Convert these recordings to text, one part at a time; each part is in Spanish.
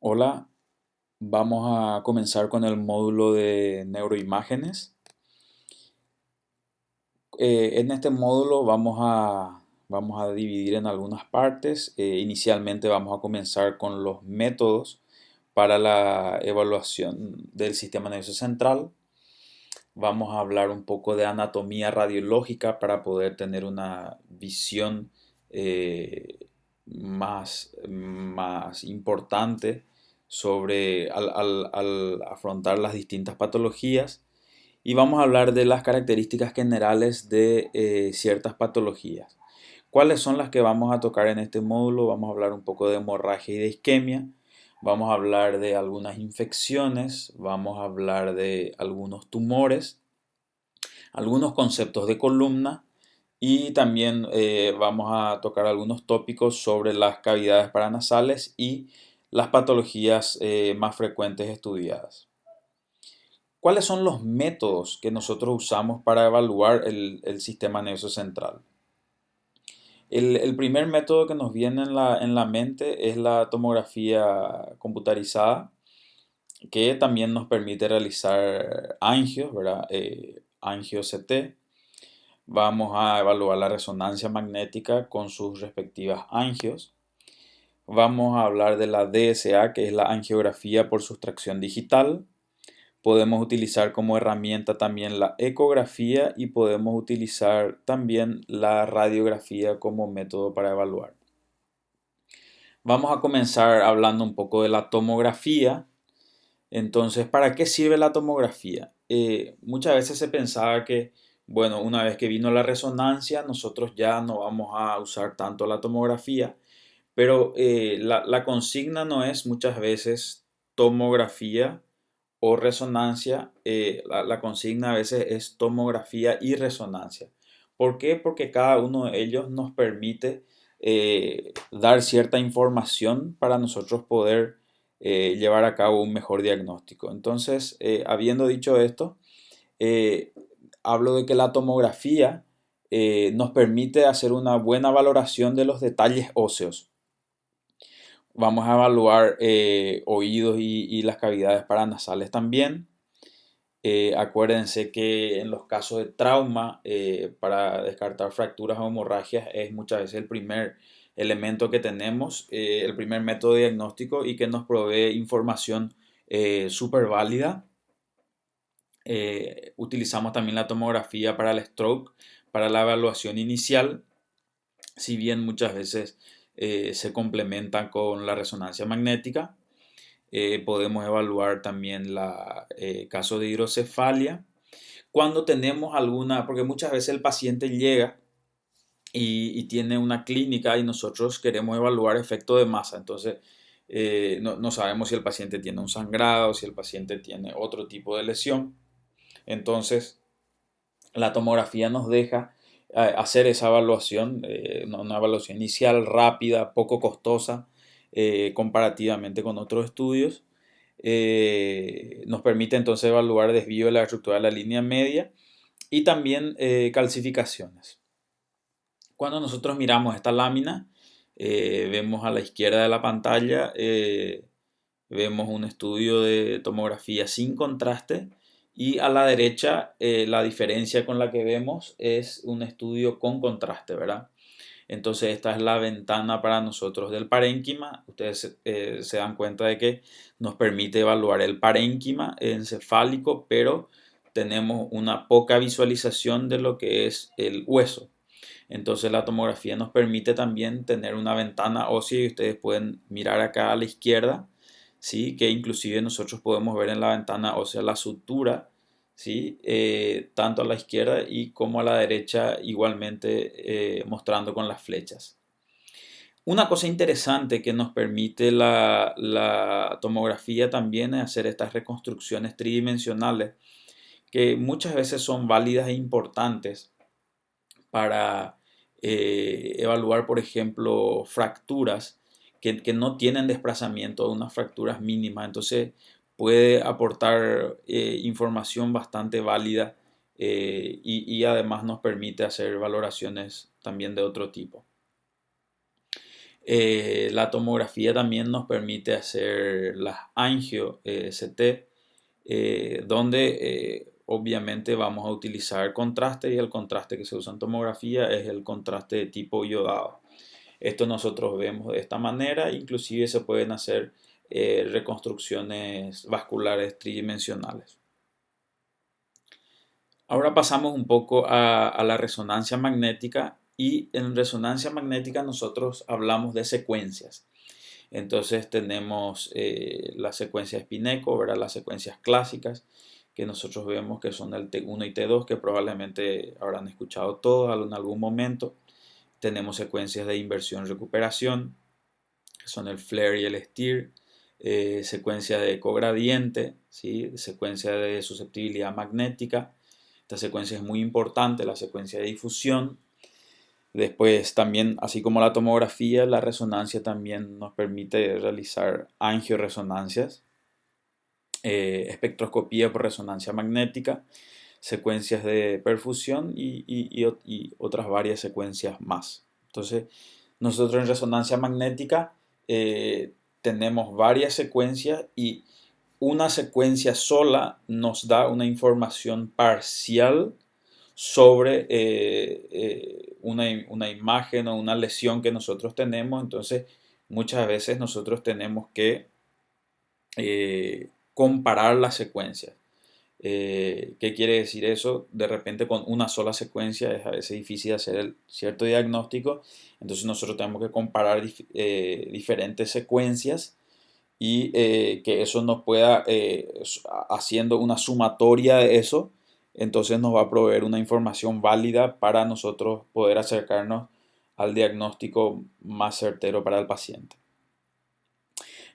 Hola, vamos a comenzar con el módulo de neuroimágenes. En este módulo vamos a dividir en algunas partes. Inicialmente vamos a comenzar con los métodos para la evaluación del sistema nervioso central. Vamos a hablar un poco de anatomía radiológica para poder tener una visión eh, más importante sobre al afrontar las distintas patologías. Y vamos a hablar de las características generales de ciertas patologías. ¿Cuáles son las que vamos a tocar en este módulo? Vamos a hablar un poco de hemorragia y de isquemia. Vamos a hablar de algunas infecciones. Vamos a hablar de algunos tumores, algunos conceptos de columna y también vamos a tocar algunos tópicos sobre las cavidades paranasales y las patologías más frecuentes estudiadas. ¿Cuáles son los métodos que nosotros usamos para evaluar el sistema nervioso central? El primer método que nos viene en la mente es la tomografía computarizada, que también nos permite realizar angios, ¿verdad? Angio-CT. Vamos a evaluar la resonancia magnética con sus respectivas angios. Vamos a hablar de la DSA, que es la angiografía por sustracción digital. Podemos utilizar como herramienta también la ecografía y podemos utilizar también la radiografía como método para evaluar. Vamos a comenzar hablando un poco de la tomografía. Entonces, ¿para qué sirve la tomografía? Muchas veces se pensaba que, bueno, una vez que vino la resonancia, nosotros ya no vamos a usar tanto la tomografía, pero la consigna no es muchas veces tomografía o resonancia, la consigna a veces es tomografía y resonancia. ¿Por qué? Porque cada uno de ellos nos permite dar cierta información para nosotros poder llevar a cabo un mejor diagnóstico. Entonces, habiendo dicho esto, eh, hablo de que la tomografía nos permite hacer una buena valoración de los detalles óseos. Vamos a evaluar oídos y las cavidades paranasales también. Acuérdense que en los casos de trauma, para descartar fracturas o hemorragias, es muchas veces el primer elemento que tenemos, el primer método diagnóstico y que nos provee información súper válida. Utilizamos también la tomografía para el stroke, para la evaluación inicial, si bien muchas veces se complementan con la resonancia magnética. Podemos evaluar también caso de hidrocefalia. Cuando tenemos alguna, porque muchas veces el paciente llega y tiene una clínica y nosotros queremos evaluar efecto de masa. Entonces, no sabemos si el paciente tiene un sangrado, si el paciente tiene otro tipo de lesión. Entonces, la tomografía nos deja hacer esa evaluación, una evaluación inicial rápida, poco costosa, comparativamente con otros estudios. Nos permite entonces evaluar desvío de la estructura de la línea media y también calcificaciones. Cuando nosotros miramos esta lámina, vemos a la izquierda de la pantalla, vemos un estudio de tomografía sin contraste y a la derecha la diferencia con la que vemos es un estudio con contraste, ¿verdad? Entonces esta es la ventana para nosotros del parénquima. Ustedes se dan cuenta de que nos permite evaluar el parénquima encefálico, pero tenemos una poca visualización de lo que es el hueso. Entonces la tomografía nos permite también tener una ventana ósea y ustedes pueden mirar acá a la izquierda, ¿sí? Que inclusive nosotros podemos ver en la ventana ósea la sutura, ¿sí? Tanto a la izquierda y como a la derecha igualmente mostrando con las flechas. Una cosa interesante que nos permite la tomografía también es hacer estas reconstrucciones tridimensionales que muchas veces son válidas e importantes para evaluar, por ejemplo, fracturas que no tienen desplazamiento, unas fracturas mínimas. Entonces puede aportar información bastante válida y además nos permite hacer valoraciones también de otro tipo. La tomografía también nos permite hacer las angio CT, donde obviamente vamos a utilizar contraste, y el contraste que se usa en tomografía es el contraste de tipo iodado. Esto nosotros vemos de esta manera, inclusive se pueden hacer reconstrucciones vasculares tridimensionales. Ahora pasamos un poco a la resonancia magnética, y en resonancia magnética nosotros hablamos de secuencias. Entonces tenemos la secuencia Spineco, ¿verdad? Las secuencias clásicas que nosotros vemos que son el T1 y T2, que probablemente habrán escuchado todos en algún momento. Tenemos secuencias de inversión-recuperación, que son el flare y el steer, secuencia de cogradiente, ¿sí? Secuencia de susceptibilidad magnética. Esta secuencia es muy importante, la secuencia de difusión. Después también, así como la tomografía, la resonancia también nos permite realizar angioresonancias, espectroscopía por resonancia magnética, secuencias de perfusión y otras varias secuencias más. Entonces, nosotros en resonancia magnética tenemos varias secuencias, y una secuencia sola nos da una información parcial sobre una imagen o una lesión que nosotros tenemos. Entonces, muchas veces nosotros tenemos que comparar las secuencias. ¿Qué quiere decir eso? De repente con una sola secuencia es a veces difícil hacer cierto diagnóstico, entonces nosotros tenemos que comparar diferentes secuencias, y que eso nos pueda, haciendo una sumatoria de eso, entonces nos va a proveer una información válida para nosotros poder acercarnos al diagnóstico más certero para el paciente.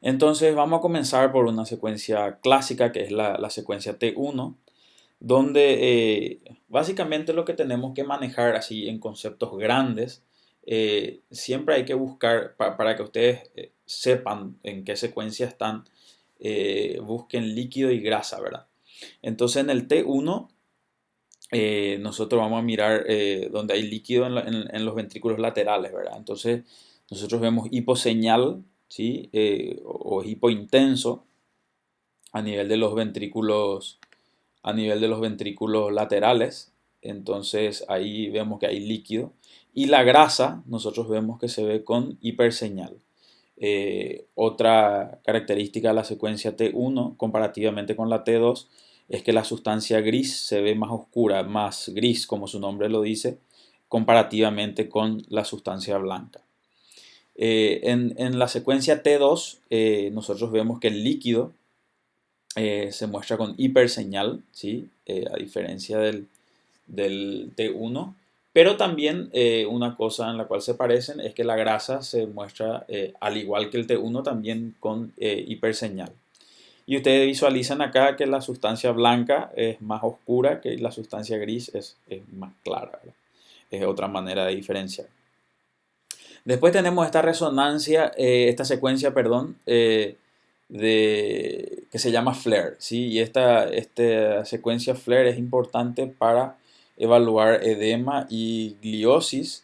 Entonces vamos a comenzar por una secuencia clásica, que es la secuencia T1, donde básicamente lo que tenemos que manejar así en conceptos grandes, siempre hay que buscar, para que ustedes sepan en qué secuencia están, busquen líquido y grasa, ¿verdad? Entonces en el T1 nosotros vamos a mirar donde hay líquido en los ventrículos laterales, ¿verdad? Entonces nosotros vemos hiposeñal, ¿sí? O hipointenso a nivel de los ventrículos, laterales. Entonces ahí vemos que hay líquido, y la grasa nosotros vemos que se ve con hiperseñal. Otra característica de la secuencia T1 comparativamente con la T2 es que la sustancia gris se ve más oscura, más gris, como su nombre lo dice, comparativamente con la sustancia blanca. En la secuencia T2 nosotros vemos que el líquido se muestra con hiperseñal, ¿sí? A diferencia del T1. Pero también una cosa en la cual se parecen es que la grasa se muestra, al igual que el T1, también con hiperseñal. Y ustedes visualizan acá que la sustancia blanca es más oscura, que la sustancia gris es más clara, ¿verdad? Es otra manera de diferenciar. Después tenemos esta resonancia, esta secuencia, perdón, que se llama FLAIR, ¿sí? Y esta secuencia FLAIR es importante para evaluar edema y gliosis.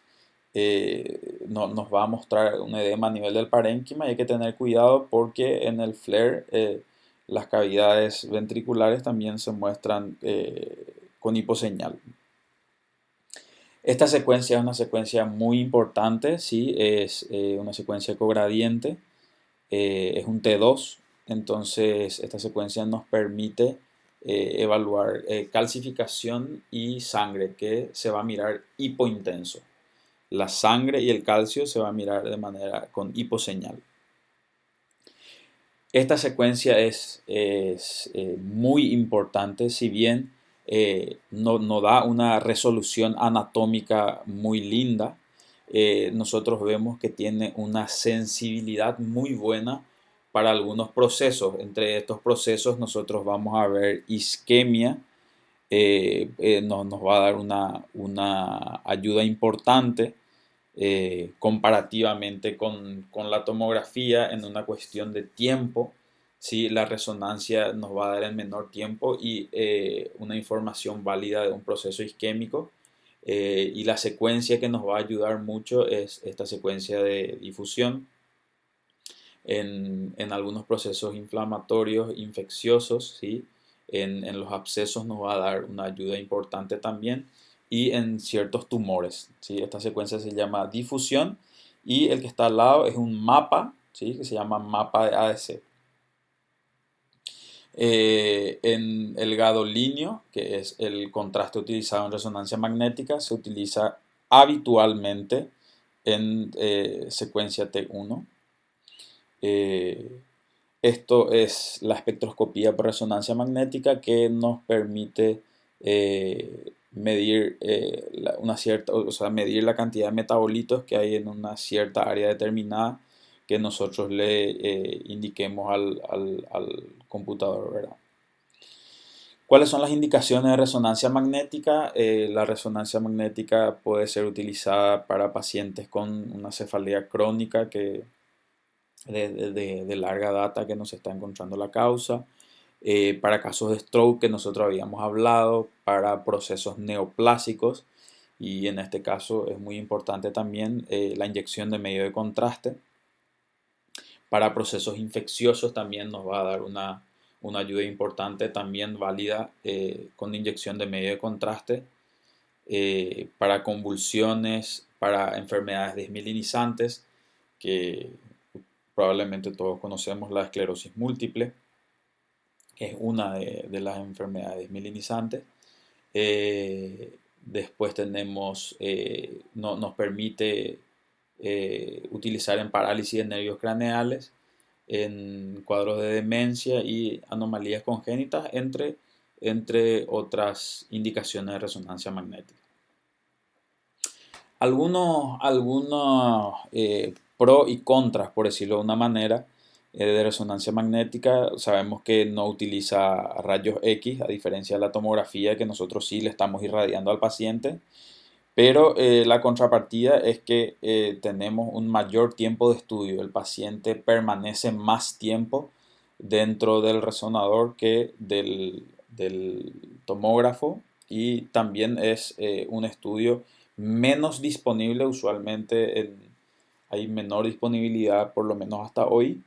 Nos va a mostrar un edema a nivel del parénquima, y hay que tener cuidado porque en el FLAIR las cavidades ventriculares también se muestran con hiposeñal. Esta secuencia es una secuencia muy importante, ¿sí? Es una secuencia cogradiente, es un T2, entonces esta secuencia nos permite evaluar calcificación y sangre, que se va a mirar hipointenso. La sangre y el calcio se va a mirar de manera con hiposeñal. Esta secuencia es muy importante, si bien no da una resolución anatómica muy linda. Nosotros vemos que tiene una sensibilidad muy buena para algunos procesos. Entre estos procesos nosotros vamos a ver isquemia, nos va a dar una ayuda importante comparativamente con la tomografía en una cuestión de tiempo. ¿Sí? La resonancia nos va a dar en menor tiempo y una información válida de un proceso isquémico. Y la secuencia que nos va a ayudar mucho es esta secuencia de difusión en algunos procesos inflamatorios, infecciosos, ¿sí? En los abscesos nos va a dar una ayuda importante también y en ciertos tumores, ¿sí? Esta secuencia se llama difusión y el que está al lado es un mapa, ¿sí? Que se llama mapa de ADC. En el gadolíneo, que es el contraste utilizado en resonancia magnética, se utiliza habitualmente en secuencia T1. Eh, Esto es la espectroscopía por resonancia magnética que nos permite medir una cierta, o sea, medir la cantidad de metabolitos que hay en una cierta área determinada que nosotros le indiquemos al computador, ¿verdad? ¿Cuáles son las indicaciones de resonancia magnética? La resonancia magnética puede ser utilizada para pacientes con una cefalea crónica que de larga data que nos está encontrando la causa, para casos de stroke que nosotros habíamos hablado, para procesos neoplásicos y en este caso es muy importante también la inyección de medio de contraste. Para procesos infecciosos también nos va a dar una ayuda importante, también válida con inyección de medio de contraste. Para convulsiones, para enfermedades desmielinizantes, que probablemente todos conocemos la esclerosis múltiple, que es una de las enfermedades desmielinizantes. Después tenemos, nos permite utilizar en parálisis de nervios craneales, en cuadros de demencia y anomalías congénitas, entre otras indicaciones de resonancia magnética. Algunos pros y contras, por decirlo de una manera, de resonancia magnética. Sabemos que no utiliza rayos X, a diferencia de la tomografía, que nosotros sí le estamos irradiando al paciente. Pero la contrapartida es que tenemos un mayor tiempo de estudio. El paciente permanece más tiempo dentro del resonador que del tomógrafo y también es un estudio menos disponible. Usualmente hay menor disponibilidad, por lo menos hasta hoy,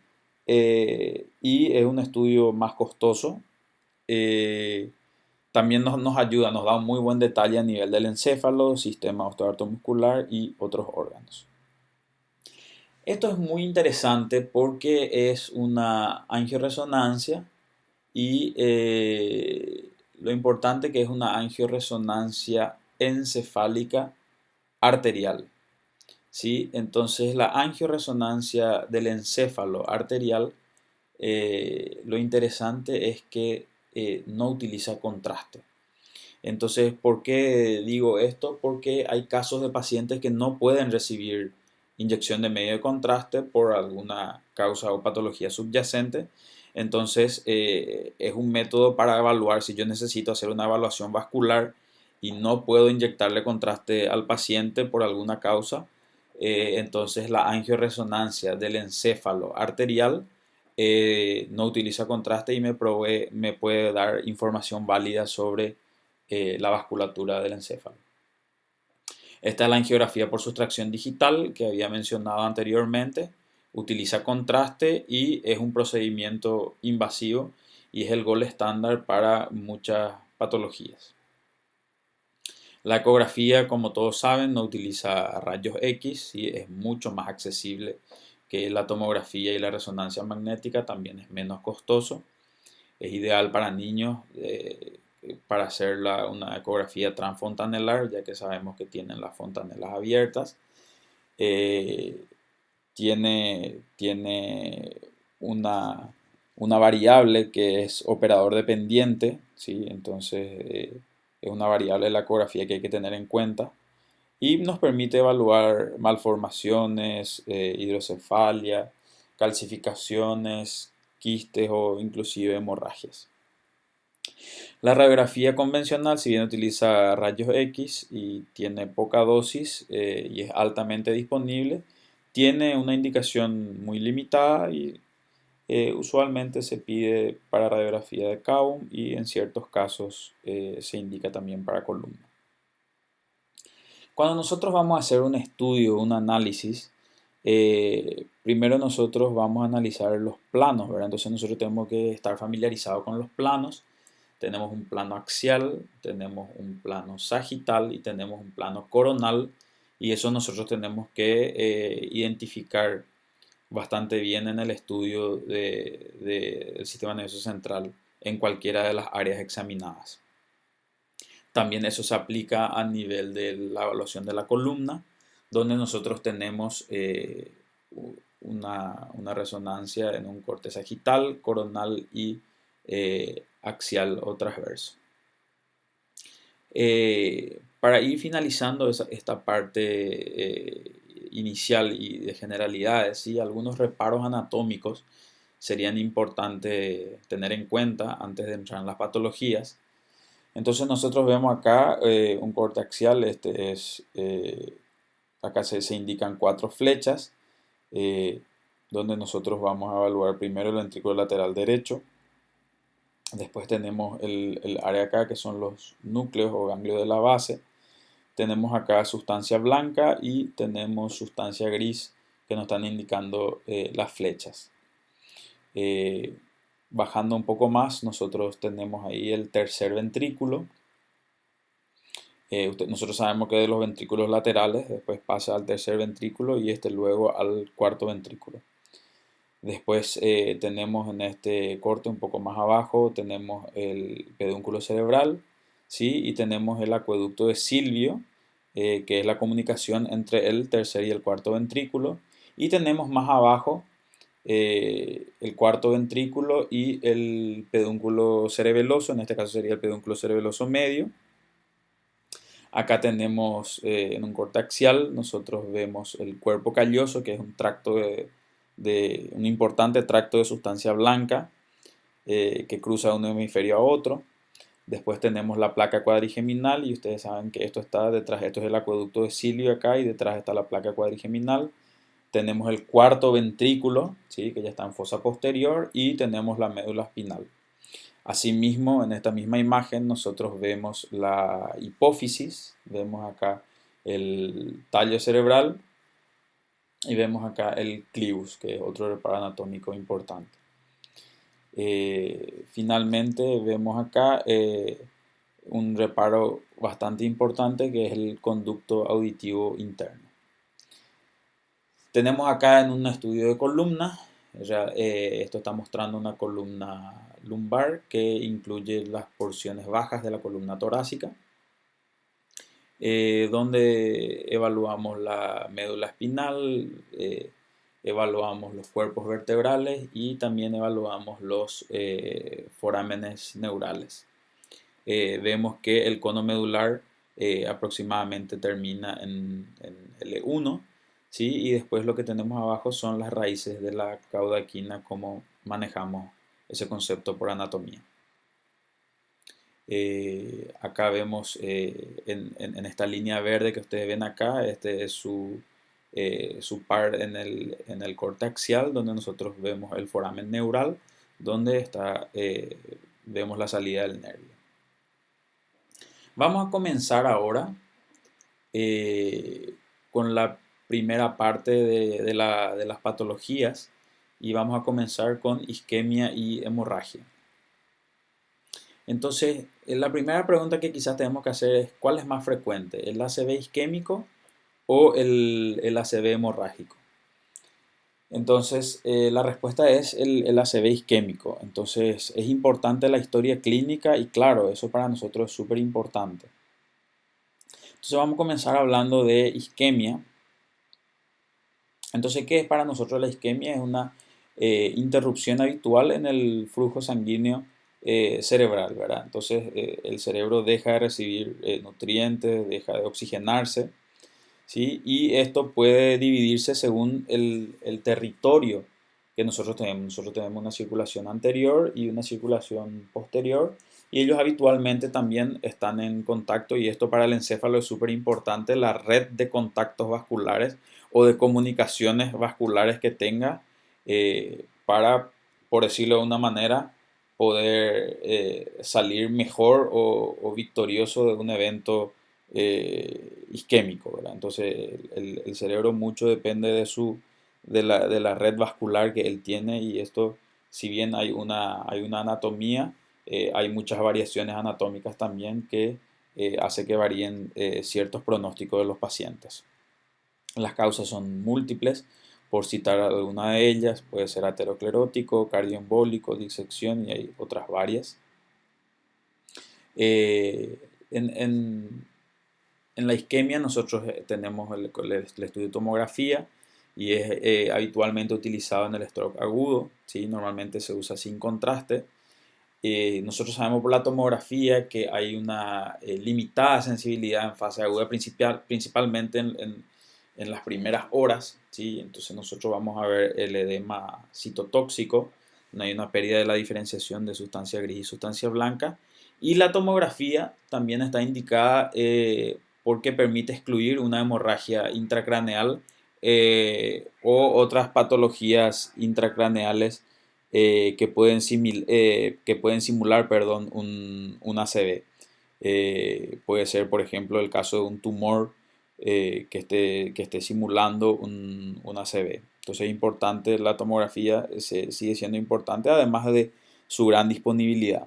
y es un estudio más costoso. Eh, También nos ayuda, nos da un muy buen detalle a nivel del encéfalo, sistema osteoartromuscular y otros órganos. Esto es muy interesante porque es una angioresonancia y lo importante que es una angioresonancia encefálica arterial, ¿sí? Entonces la angioresonancia del encéfalo arterial, lo interesante es que no utiliza contraste. Entonces, ¿por qué digo esto? Porque hay casos de pacientes que no pueden recibir inyección de medio de contraste por alguna causa o patología subyacente. Entonces, es un método para evaluar si yo necesito hacer una evaluación vascular y no puedo inyectarle contraste al paciente por alguna causa. Entonces, la angioresonancia del encéfalo arterial no utiliza contraste y me puede dar información válida sobre la vasculatura del encéfalo. Esta es la angiografía por sustracción digital que había mencionado anteriormente. Utiliza contraste y es un procedimiento invasivo y es el gold estándar para muchas patologías. La ecografía, como todos saben, no utiliza rayos X y es mucho más accesible que la tomografía y la resonancia magnética, también es menos costoso. Es ideal para niños para hacer una ecografía transfontanelar, ya que sabemos que tienen las fontanelas abiertas. Eh, tiene una variable que es operador dependiente, ¿sí? Entonces es una variable de la ecografía que hay que tener en cuenta y nos permite evaluar malformaciones, hidrocefalia, calcificaciones, quistes o inclusive hemorragias. La radiografía convencional, si bien utiliza rayos X y tiene poca dosis y es altamente disponible, tiene una indicación muy limitada y usualmente se pide para radiografía de Kaum y en ciertos casos se indica también para columna. Cuando nosotros vamos a hacer un estudio, un análisis, primero nosotros vamos a analizar los planos, ¿verdad? Entonces nosotros tenemos que estar familiarizados con los planos. Tenemos un plano axial, tenemos un plano sagital y tenemos un plano coronal, y eso nosotros tenemos que identificar bastante bien en el estudio del sistema nervioso central en cualquiera de las áreas examinadas. También eso se aplica a nivel de la evaluación de la columna, donde nosotros tenemos una resonancia en un corte sagital, coronal y axial o transverso. Para ir finalizando esta parte inicial y de generalidades, ¿sí? Algunos reparos anatómicos serían importantes tener en cuenta antes de entrar en las patologías. Entonces nosotros vemos acá un corte axial, acá se indican 4 flechas, eh, donde nosotros vamos a evaluar primero el ventrículo lateral derecho. Después tenemos el área acá que son los núcleos o ganglios de la base. Tenemos acá sustancia blanca y tenemos sustancia gris que nos están indicando las flechas. Bajando un poco más, nosotros tenemos ahí el tercer ventrículo. Nosotros sabemos que de los ventrículos laterales, después pasa al tercer ventrículo y luego al cuarto ventrículo. Después tenemos en este corte un poco más abajo, tenemos el pedúnculo cerebral, ¿sí? Y tenemos el acueducto de Silvio, que es la comunicación entre el tercer y el cuarto ventrículo. Y tenemos más abajo el cuarto ventrículo y el pedúnculo cerebeloso, en este caso sería el pedúnculo cerebeloso medio. Acá tenemos en un corte axial, nosotros vemos el cuerpo calloso, que es un tracto un importante tracto de sustancia blanca que cruza de un hemisferio a otro. Después tenemos la placa cuadrigeminal y ustedes saben que esto está detrás, esto es el acueducto de Silvio acá y detrás está la placa cuadrigeminal. Tenemos el cuarto ventrículo, ¿sí? Que ya está en fosa posterior, y tenemos la médula espinal. Asimismo, en esta misma imagen nosotros vemos la hipófisis, vemos acá el tallo cerebral y vemos acá el clivus, que es otro reparo anatómico importante. Finalmente vemos acá un reparo bastante importante que es el conducto auditivo interno. Tenemos acá en un estudio de columna, esto está mostrando una columna lumbar que incluye las porciones bajas de la columna torácica, donde evaluamos la médula espinal, evaluamos los cuerpos vertebrales y también evaluamos los forámenes neurales. Vemos que el cono medular aproximadamente termina en L1, ¿sí? Y después lo que tenemos abajo son las raíces de la cauda equina, cómo manejamos ese concepto por anatomía. Acá vemos en esta línea verde que ustedes ven acá, este es su par en el corte axial, donde nosotros vemos el foramen neural, donde vemos la salida del nervio. Vamos a comenzar ahora con la primera parte de las patologías y vamos a comenzar con isquemia y hemorragia. Entonces, la primera pregunta que quizás tenemos que hacer es ¿cuál es más frecuente? ¿El ACV isquémico o el ACV hemorrágico? Entonces, la respuesta es el ACV isquémico. Entonces, es importante la historia clínica y claro, eso para nosotros es súper importante. Entonces, vamos a comenzar hablando de isquemia. Entonces, ¿qué es para nosotros la isquemia? Es una interrupción habitual en el flujo sanguíneo cerebral, ¿verdad? Entonces, el cerebro deja de recibir nutrientes, deja de oxigenarse, ¿sí? Y esto puede dividirse según el territorio que nosotros tenemos. Nosotros tenemos una circulación anterior y una circulación posterior, y ellos habitualmente también están en contacto, y esto para el encéfalo es súper importante, la red de contactos vasculares o de comunicaciones vasculares que tenga para, por decirlo de una manera, poder salir mejor o victorioso de un evento isquémico, ¿verdad? Entonces el cerebro mucho depende de la red vascular que él tiene, y esto, si bien hay una anatomía, hay muchas variaciones anatómicas también que hace que varíen ciertos pronósticos de los pacientes. Las causas son múltiples, por citar alguna de ellas, puede ser aterosclerótico, cardioembólico, disección, y hay otras varias. Eh, en, en- en la isquemia nosotros tenemos el estudio de tomografía, y es habitualmente utilizado en el stroke agudo, ¿sí? Normalmente se usa sin contraste. Nosotros sabemos por la tomografía que hay una limitada sensibilidad en fase aguda, principalmente en las primeras horas, ¿sí? Entonces nosotros vamos a ver el edema citotóxico, no hay una pérdida de la diferenciación de sustancia gris y sustancia blanca, y la tomografía también está indicada porque permite excluir una hemorragia intracraneal o otras patologías intracraneales que pueden simular, perdón, un ACV. Puede ser, por ejemplo, el caso de un tumor que esté simulando un ACV. Entonces es importante, la tomografía sigue siendo importante, además de su gran disponibilidad.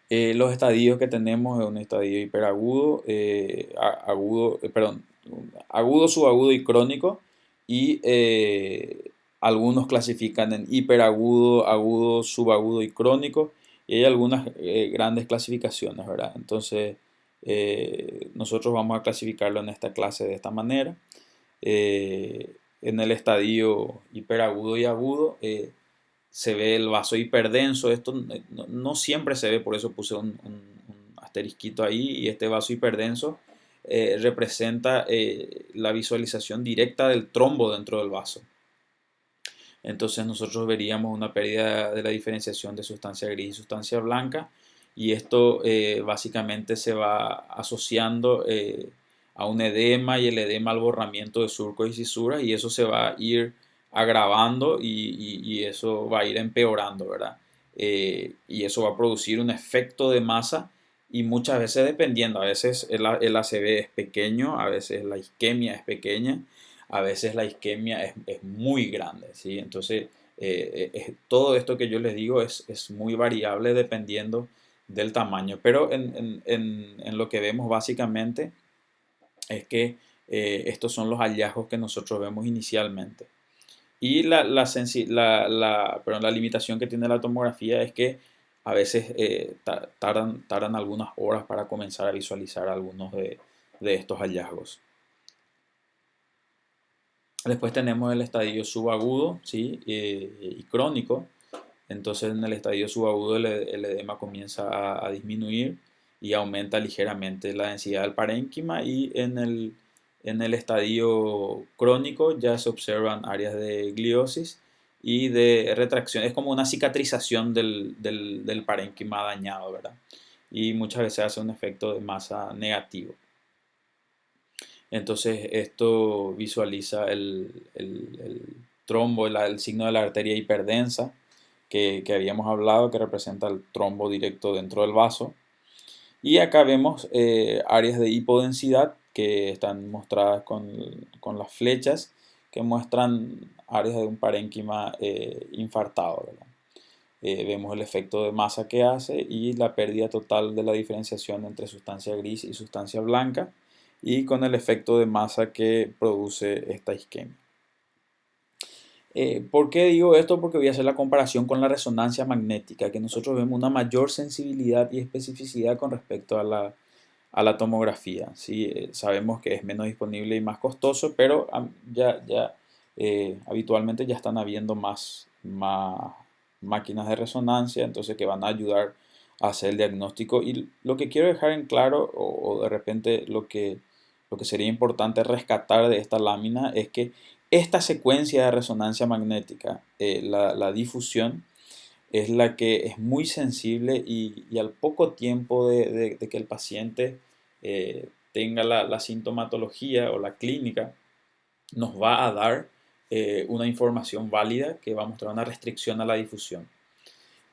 Los estadios que tenemos es un estadio hiperagudo, agudo, subagudo y crónico, y algunos clasifican en hiperagudo, agudo, subagudo y crónico, y hay algunas grandes clasificaciones, ¿verdad? Entonces, nosotros vamos a clasificarlo en esta clase de esta manera. En el estadio hiperagudo y agudo, se ve el vaso hiperdenso. Esto no siempre se ve, por eso puse un asterisquito ahí. Y este vaso hiperdenso representa la visualización directa del trombo dentro del vaso. Entonces nosotros veríamos una pérdida de la diferenciación de sustancia gris y sustancia blanca, y esto básicamente se va asociando a un edema, y el edema al borramiento de surcos y cisuras, y eso se va a ir agravando, y eso va a ir empeorando, ¿verdad? Y eso va a producir un efecto de masa, y muchas veces dependiendo, a veces el ACV es pequeño, a veces la isquemia es pequeña, a veces la isquemia es muy grande, ¿sí? Entonces, todo esto que yo les digo es muy variable dependiendo del tamaño, pero en lo que vemos básicamente es que estos son los hallazgos que nosotros vemos inicialmente. Y la limitación que tiene la tomografía es que a veces tardan algunas horas para comenzar a visualizar algunos de estos hallazgos. Después tenemos el estadio subagudo, ¿sí? Y crónico. Entonces en el estadio subagudo el edema comienza a disminuir y aumenta ligeramente la densidad del parénquima, y en el estadio crónico ya se observan áreas de gliosis y de retracción. Es como una cicatrización del parénquima dañado, ¿verdad? Y muchas veces hace un efecto de masa negativo. Entonces esto visualiza el trombo, el signo de la arteria hiperdensa que habíamos hablado, que representa el trombo directo dentro del vaso. Y acá vemos áreas de hipodensidad que están mostradas con las flechas, que muestran áreas de un parénquima infartado, ¿verdad? Vemos el efecto de masa que hace y la pérdida total de la diferenciación entre sustancia gris y sustancia blanca, y con el efecto de masa que produce esta isquemia. ¿Por qué digo esto? Porque voy a hacer la comparación con la resonancia magnética, que nosotros vemos una mayor sensibilidad y especificidad con respecto a la tomografía, ¿sí? Sabemos que es menos disponible y más costoso, pero habitualmente ya están habiendo más máquinas de resonancia, entonces que van a ayudar a hacer el diagnóstico. Y lo que quiero dejar en claro, o de repente lo que sería importante rescatar de esta lámina, es que esta secuencia de resonancia magnética, la difusión, es la que es muy sensible, y al poco tiempo de que el paciente tenga la sintomatología o la clínica, nos va a dar una información válida que va a mostrar una restricción a la difusión.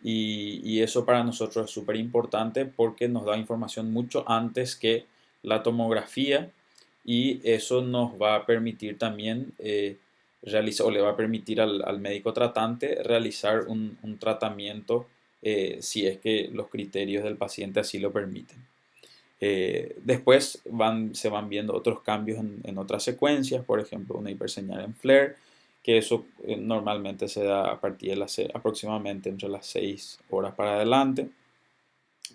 Y eso para nosotros es súper importante porque nos da información mucho antes que la tomografía, y eso nos va a permitir también realizar, o le va a permitir al médico tratante realizar un tratamiento si es que los criterios del paciente así lo permiten. Después se van viendo otros cambios en otras secuencias, por ejemplo, una hiperseñal en FLAIR, que eso normalmente se da a partir de aproximadamente entre las 6 horas para adelante.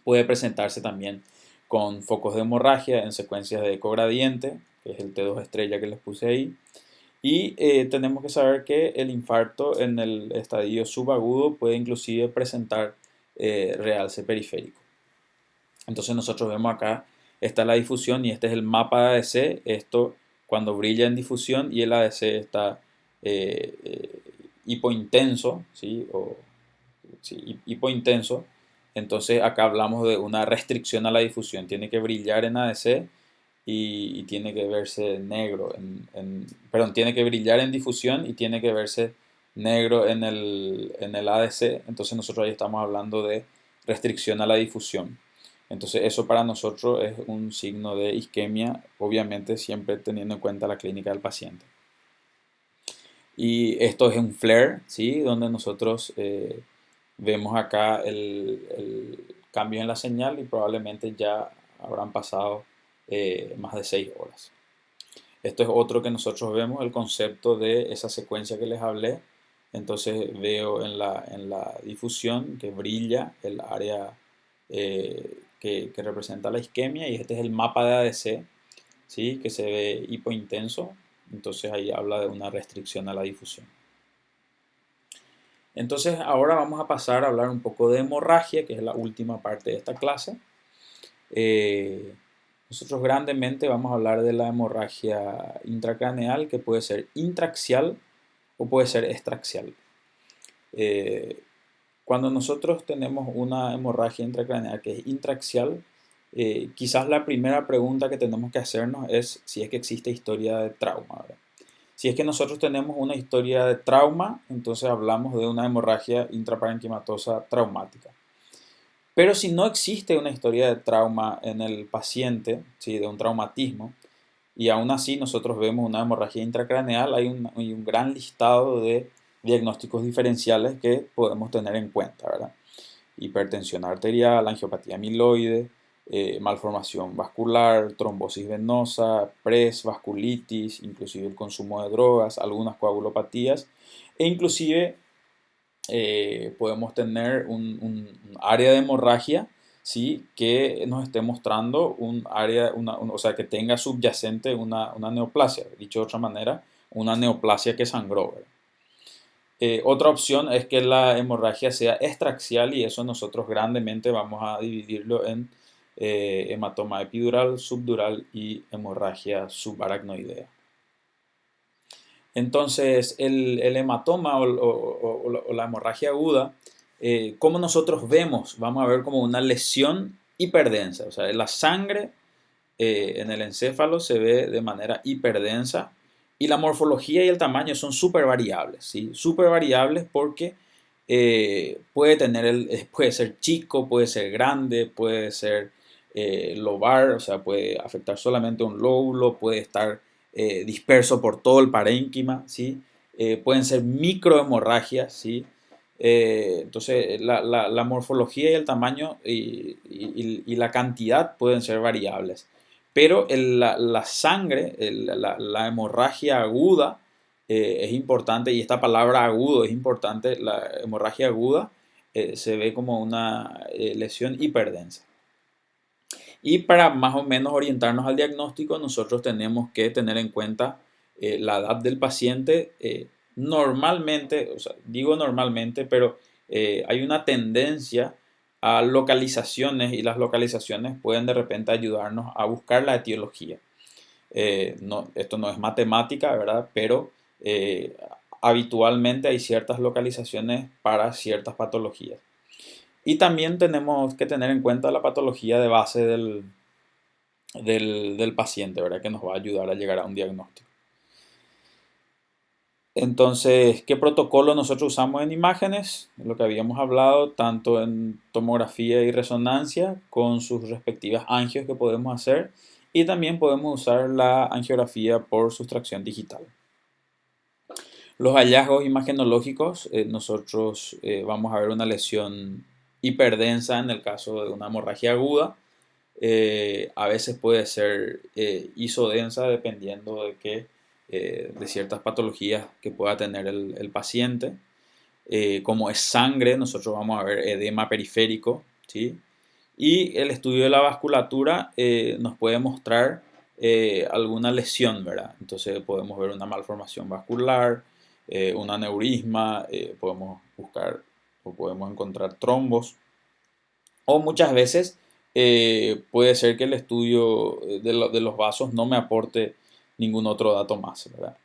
Puede presentarse también con focos de hemorragia en secuencias de ecogradiente, que es el T2 estrella que les puse ahí. Y tenemos que saber que el infarto en el estadio subagudo puede inclusive presentar realce periférico. Entonces nosotros vemos acá, esta es la difusión y este es el mapa de ADC. Esto cuando brilla en difusión y el ADC está hipointenso, ¿sí? Sí, hipointenso. Entonces acá hablamos de una restricción a la difusión. Tiene que brillar en ADC y tiene que verse negro. Perdón, tiene que brillar en difusión y tiene que verse negro en el ADC. Entonces nosotros ahí estamos hablando de restricción a la difusión. Entonces eso para nosotros es un signo de isquemia, obviamente siempre teniendo en cuenta la clínica del paciente. Y esto es un FLAIR, ¿sí? Donde nosotros vemos acá el cambio en la señal y probablemente ya habrán pasado más de 6 horas. Esto es otro que nosotros vemos, el concepto de esa secuencia que les hablé. Entonces veo en la difusión que brilla el área que representa la isquemia, y este es el mapa de ADC, ¿sí? Que se ve hipointenso. Entonces ahí habla de una restricción a la difusión. Entonces ahora vamos a pasar a hablar un poco de hemorragia, que es la última parte de esta clase. Nosotros grandemente vamos a hablar de la hemorragia intracraneal, que puede ser intraaxial o puede ser extraaxial. Cuando nosotros tenemos una hemorragia intracraneal que es intraaxial, quizás la primera pregunta que tenemos que hacernos es si es que existe historia de trauma, ¿verdad? Si es que nosotros tenemos una historia de trauma, entonces hablamos de una hemorragia intraparenquimatosa traumática. Pero si no existe una historia de trauma en el paciente, ¿sí? De un traumatismo, y aún así nosotros vemos una hemorragia intracraneal, hay un gran listado de diagnósticos diferenciales que podemos tener en cuenta, ¿verdad? Hipertensión arterial, angiopatía amiloide, malformación vascular, trombosis venosa, PRES, vasculitis, inclusive el consumo de drogas, algunas coagulopatías, e inclusive podemos tener un área de hemorragia, ¿sí? Que nos esté mostrando un área, o sea, que tenga subyacente una neoplasia, dicho de otra manera, una neoplasia que sangró, ¿verdad? Otra opción es que la hemorragia sea extraaxial, y eso nosotros grandemente vamos a dividirlo en hematoma epidural, subdural y hemorragia subaracnoidea. Entonces, el hematoma o la hemorragia aguda, como nosotros vemos, vamos a ver como una lesión hiperdensa. O sea, la sangre en el encéfalo se ve de manera hiperdensa, y la morfología y el tamaño son súper variables, ¿sí? Súper variables porque puede ser chico, puede ser grande, puede ser lobar, o sea, puede afectar solamente un lóbulo, puede estar disperso por todo el parénquima, ¿sí? Pueden ser microhemorragias, ¿sí? Entonces, la morfología y el tamaño y la cantidad pueden ser variables. Pero la sangre, la hemorragia aguda es importante, y esta palabra agudo es importante. La hemorragia aguda se ve como una lesión hiperdensa. Y para más o menos orientarnos al diagnóstico, nosotros tenemos que tener en cuenta la edad del paciente. Normalmente, o sea, digo normalmente, pero hay una tendencia a localizaciones, y las localizaciones pueden de repente ayudarnos a buscar la etiología. Esto no es matemática, ¿verdad? Pero habitualmente hay ciertas localizaciones para ciertas patologías. Y también tenemos que tener en cuenta la patología de base del paciente, ¿verdad? Que nos va a ayudar a llegar a un diagnóstico. Entonces, ¿qué protocolo nosotros usamos en imágenes? Lo que habíamos hablado, tanto en tomografía y resonancia, con sus respectivas angios que podemos hacer, Y también podemos usar la angiografía por sustracción digital. Los hallazgos imagenológicos, nosotros vamos a ver una lesión hiperdensa en el caso de una hemorragia aguda. A veces puede ser isodensa dependiendo de ciertas patologías que pueda tener el paciente. Como es sangre, nosotros vamos a ver edema periférico, ¿sí? Y el estudio de la vasculatura nos puede mostrar alguna lesión, ¿verdad? Entonces podemos ver una malformación vascular, un aneurisma, podemos buscar o podemos encontrar trombos. O muchas veces puede ser que el estudio de los vasos no me aporte ningún otro dato más, ¿verdad?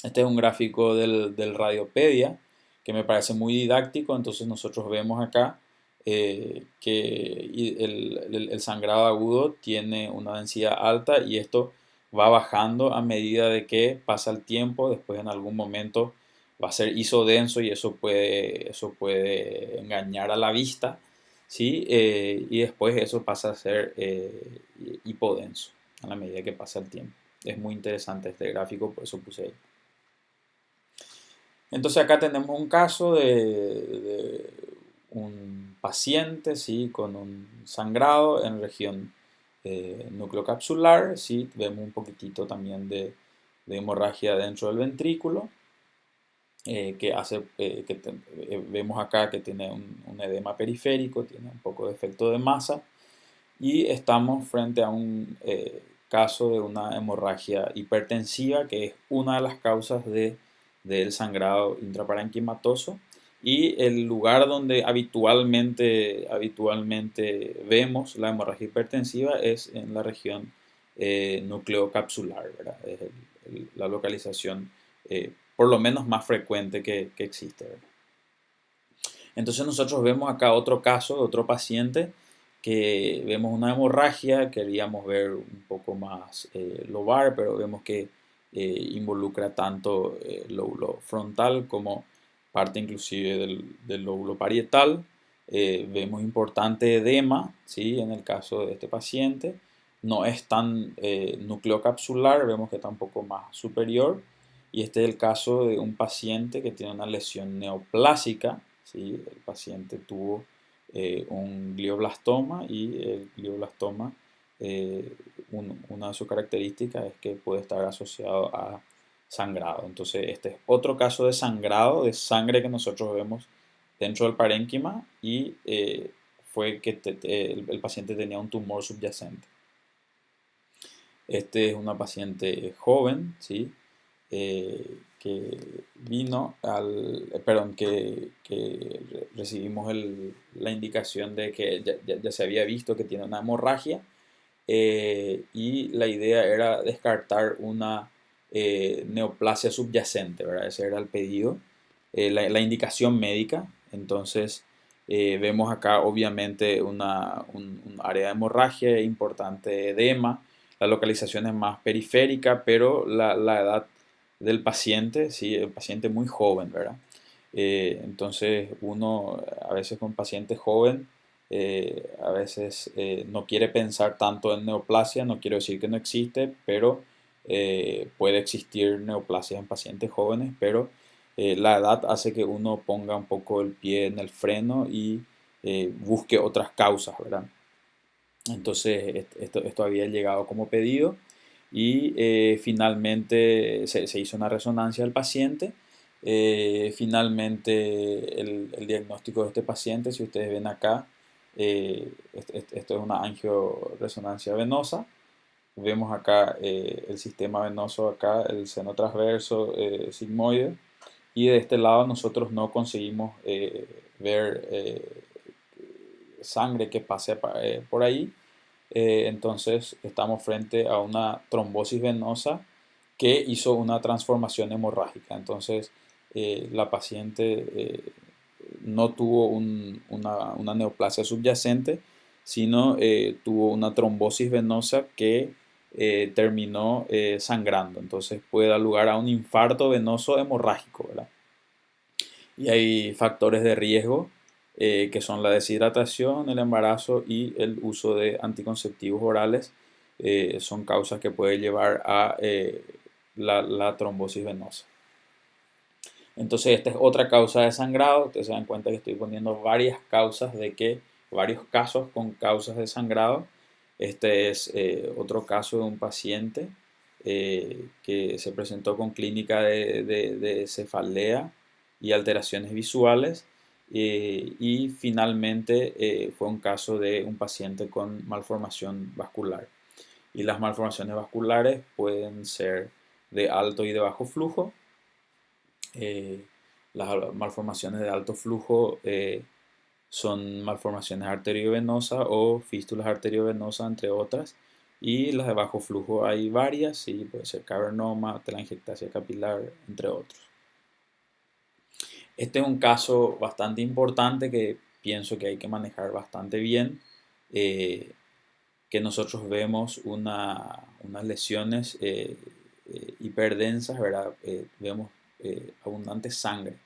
Este es un gráfico del Radiopedia que me parece muy didáctico. Entonces nosotros vemos acá que el sangrado agudo tiene una densidad alta y esto va bajando a medida de que pasa el tiempo. Después en algún momento va a ser isodenso y eso puede engañar a la vista, ¿sí? Y después eso pasa a ser hipodenso a la medida que pasa el tiempo. Es muy interesante este gráfico, por eso puse ahí. Entonces acá tenemos un caso de un paciente, ¿sí? Con un sangrado en región nucleocapsular, ¿sí? Vemos un poquitito también de hemorragia dentro del ventrículo, que hace vemos acá que tiene un edema periférico, tiene un poco de efecto de masa, y estamos frente a un caso de una hemorragia hipertensiva, que es una de las causas del sangrado intraparenquimatoso, y el lugar donde habitualmente vemos la hemorragia hipertensiva es en la región nucleocapsular, ¿verdad? Es la localización por lo menos más frecuente que existe, ¿verdad? Entonces nosotros vemos acá otro caso de otro paciente que vemos una hemorragia, queríamos ver un poco más lobar, pero vemos que involucra tanto el lóbulo frontal como parte inclusive del lóbulo parietal. Vemos importante edema, ¿sí? En el caso de este paciente. No es tan nucleocapsular, vemos que está un poco más superior. Y este es el caso de un paciente que tiene una lesión neoplásica, ¿sí? El paciente tuvo un glioblastoma y el glioblastoma, una de sus características es que puede estar asociado a sangrado. Entonces, este es otro caso de sangrado, de sangre que nosotros vemos dentro del parénquima y fue que el paciente tenía un tumor subyacente. Este es una paciente joven, ¿sí? Que vino perdón, que recibimos la indicación de que ya se había visto que tiene una hemorragia, y la idea era descartar una neoplasia subyacente, ¿verdad? Ese era el pedido, la indicación médica. Entonces vemos acá obviamente un área de hemorragia importante, edema, la localización es más periférica, pero la edad del paciente, sí, el paciente muy joven, ¿verdad? Entonces uno a veces con paciente joven, a veces no quiere pensar tanto en neoplasia, no quiero decir que no existe, pero puede existir neoplasia en pacientes jóvenes, pero la edad hace que uno ponga un poco el pie en el freno y busque otras causas, ¿verdad? Entonces esto había llegado como pedido y finalmente se hizo una resonancia del paciente. Finalmente el diagnóstico de este paciente, si ustedes ven acá, esto es una angioresonancia venosa. Vemos acá el sistema venoso, acá el seno transverso sigmoide, y de este lado nosotros no conseguimos ver sangre que pase por ahí. Entonces estamos frente a una trombosis venosa que hizo una transformación hemorrágica. Entonces la paciente no tuvo una neoplasia subyacente, sino tuvo una trombosis venosa que terminó sangrando. Entonces puede dar lugar a un infarto venoso hemorrágico, ¿verdad? Y hay factores de riesgo que son la deshidratación, el embarazo y el uso de anticonceptivos orales son causas que pueden llevar a la trombosis venosa. Entonces, esta es otra causa de sangrado. Ustedes se dan cuenta que estoy poniendo varias causas varios casos con causas de sangrado. Este es otro caso de un paciente que se presentó con clínica de cefalea y alteraciones visuales. Y finalmente fue un caso de un paciente con malformación vascular. Y las malformaciones vasculares pueden ser de alto y de bajo flujo. Eh, las malformaciones de alto flujo son malformaciones arteriovenosas o fístulas arteriovenosas, entre otras. Y las de bajo flujo hay varias, sí, puede ser cavernoma, telangiectasia capilar, entre otros. Este es un caso bastante importante que pienso que hay que manejar bastante bien, que nosotros vemos unas lesiones hiperdensas, ¿verdad? Vemos abundante sangre,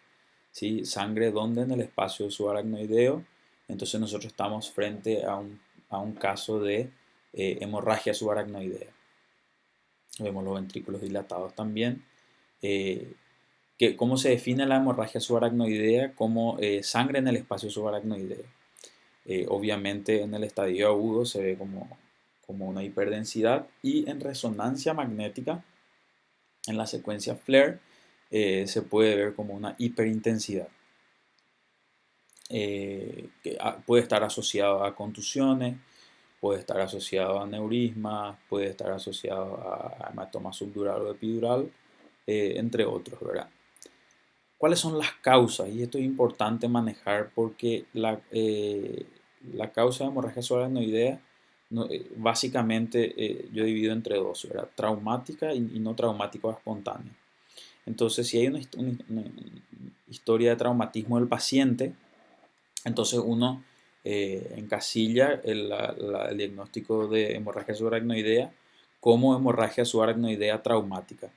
¿sí? Sangre donde en el espacio subaracnoideo. Entonces nosotros estamos frente a un caso de hemorragia subaracnoidea. Vemos los ventrículos dilatados también. ¿Cómo se define la hemorragia subaracnoidea? Como sangre en el espacio subaracnoideo. Obviamente en el estadio agudo se ve como una hiperdensidad, y en resonancia magnética, en la secuencia FLAIR, se puede ver como una hiperintensidad. Que puede estar asociado a contusiones, puede estar asociado a aneurismas, puede estar asociado a hematoma subdural o epidural, entre otros, ¿verdad? ¿Cuáles son las causas? Y esto es importante manejar porque la causa de hemorragia subaracnoidea básicamente yo divido entre dos, ¿verdad? Traumática y no traumática o espontánea. Entonces, si hay una historia de traumatismo del paciente, entonces uno encasilla el diagnóstico de hemorragia subaracnoidea como hemorragia subaracnoidea traumática.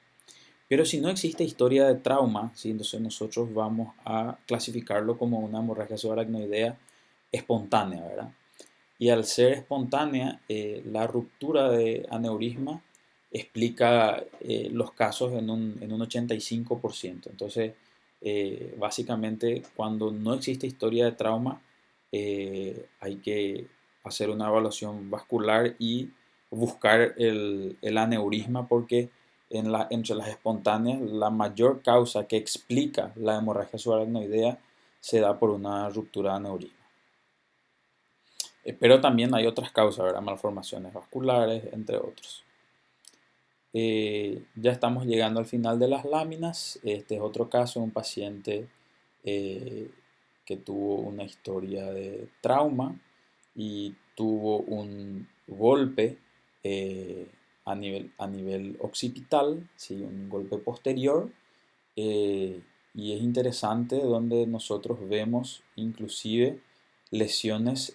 Pero si no existe historia de trauma, ¿sí? Entonces nosotros vamos a clasificarlo como una hemorragia subaracnoidea espontánea, ¿verdad? Y al ser espontánea, la ruptura de aneurisma explica los casos en un 85%. Entonces, básicamente, cuando no existe historia de trauma, hay que hacer una evaluación vascular y buscar el aneurisma, porque entre las espontáneas, la mayor causa que explica la hemorragia subaracnoidea se da por una ruptura de aneurisma. Pero también hay otras causas, ¿verdad? Malformaciones vasculares, entre otros. Ya estamos llegando al final de las láminas. Este es otro caso, un paciente que tuvo una historia de trauma y tuvo un golpe a nivel occipital, ¿sí? Un golpe posterior. Y es interesante donde nosotros vemos inclusive lesiones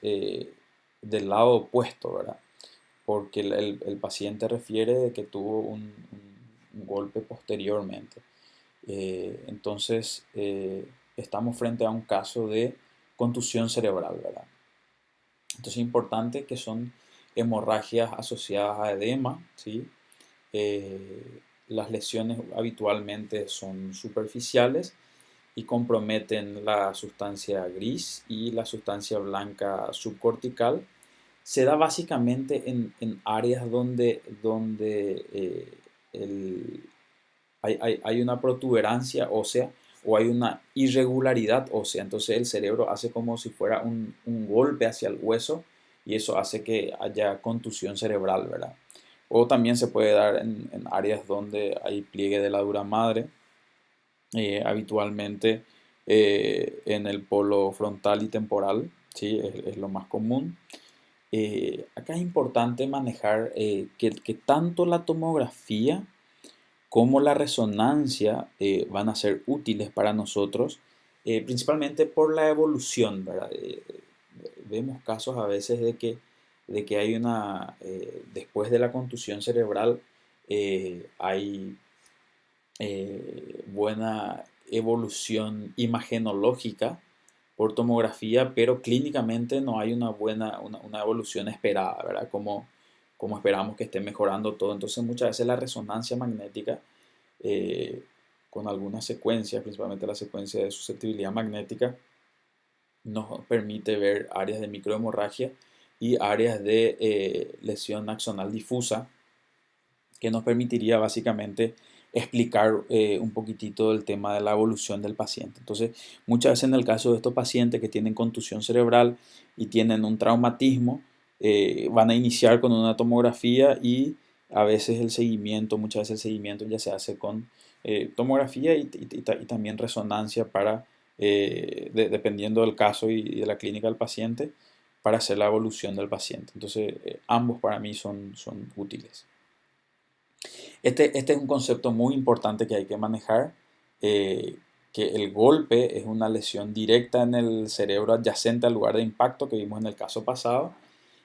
del lado opuesto, ¿verdad? Porque el paciente refiere de que tuvo un golpe posteriormente. Entonces, estamos frente a un caso de contusión cerebral, ¿verdad? Entonces, es importante que son hemorragias asociadas a edema, ¿sí? Las lesiones habitualmente son superficiales y comprometen la sustancia gris y la sustancia blanca subcortical. Se da básicamente en áreas donde hay una protuberancia ósea o hay una irregularidad ósea. Entonces el cerebro hace como si fuera un golpe hacia el hueso, y eso hace que haya contusión cerebral, ¿verdad? O también se puede dar en áreas donde hay pliegue de la dura madre, habitualmente en el polo frontal y temporal, ¿sí? Es lo más común. Acá es importante manejar que tanto la tomografía como la resonancia van a ser útiles para nosotros, principalmente por la evolución, ¿verdad? Vemos casos a veces de que hay después de la contusión cerebral, hay buena evolución imagenológica por tomografía, pero clínicamente no hay una evolución esperada, ¿verdad? cómo esperamos que esté mejorando todo. Entonces muchas veces la resonancia magnética con algunas secuencias, principalmente la secuencia de susceptibilidad magnética, nos permite ver áreas de microhemorragia y áreas de lesión axonal difusa, que nos permitiría básicamente explicar un poquitito el tema de la evolución del paciente. Entonces, muchas veces en el caso de estos pacientes que tienen contusión cerebral y tienen un traumatismo, van a iniciar con una tomografía y a veces el seguimiento, muchas veces el seguimiento ya se hace con tomografía y también resonancia para, dependiendo del caso y de la clínica del paciente, para hacer la evolución del paciente. Entonces, ambos para mí son útiles. Este es un concepto muy importante que hay que manejar, eh, que el golpe es una lesión directa en el cerebro adyacente al lugar de impacto que vimos en el caso pasado,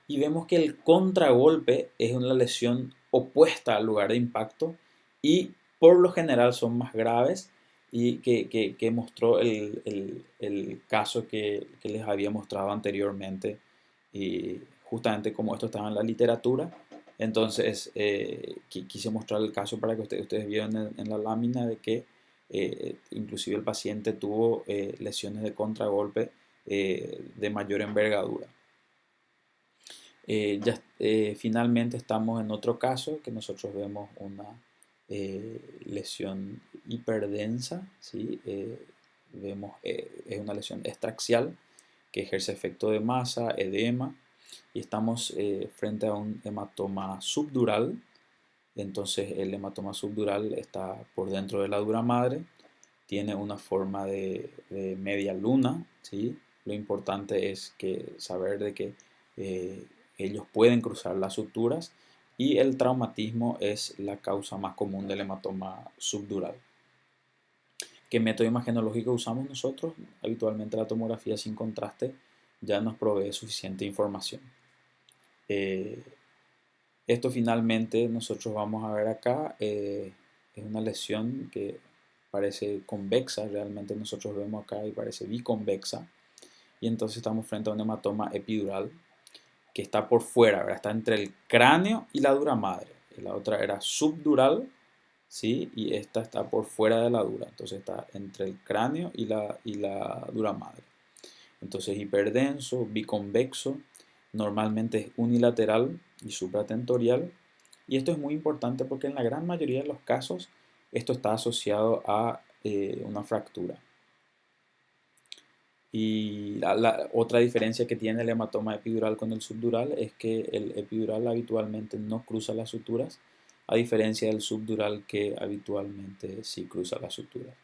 y vemos que el contragolpe es una lesión opuesta al lugar de impacto y por lo general son más graves y que mostró el caso que les había mostrado anteriormente, y justamente como esto estaba en la literatura. Entonces quise mostrar el caso para que ustedes vieran en la lámina de que inclusive el paciente tuvo lesiones de contragolpe de mayor envergadura. Finalmente estamos en otro caso que nosotros vemos una lesión hiperdensa, ¿sí? Es una lesión extraxial que ejerce efecto de masa, edema, y estamos frente a un hematoma subdural. Entonces el hematoma subdural está por dentro de la dura madre, tiene una forma de media luna, ¿sí? Lo importante es saber de que ellos pueden cruzar las suturas, y el traumatismo es la causa más común del hematoma subdural. ¿Qué método imagenológico usamos nosotros? Habitualmente la tomografía sin contraste ya nos provee suficiente información. Esto finalmente nosotros vamos a ver acá, es una lesión que parece convexa, realmente nosotros vemos acá y parece biconvexa, y entonces estamos frente a un hematoma epidural que está por fuera, ¿verdad? Está entre el cráneo y la dura madre. La otra era subdural, ¿sí? Y esta está por fuera de la dura, entonces está entre el cráneo y la dura madre. Entonces hiperdenso, biconvexo, normalmente es unilateral y supratentorial, y esto es muy importante porque en la gran mayoría de los casos esto está asociado a una fractura. Y la otra diferencia que tiene el hematoma epidural con el subdural es que el epidural habitualmente no cruza las suturas, a diferencia del subdural que habitualmente sí cruza las suturas.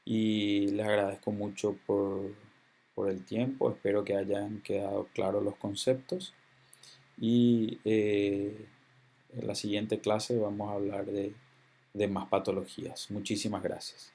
Y les agradezco mucho por el tiempo, espero que hayan quedado claros los conceptos, y en la siguiente clase vamos a hablar de más patologías. Muchísimas gracias.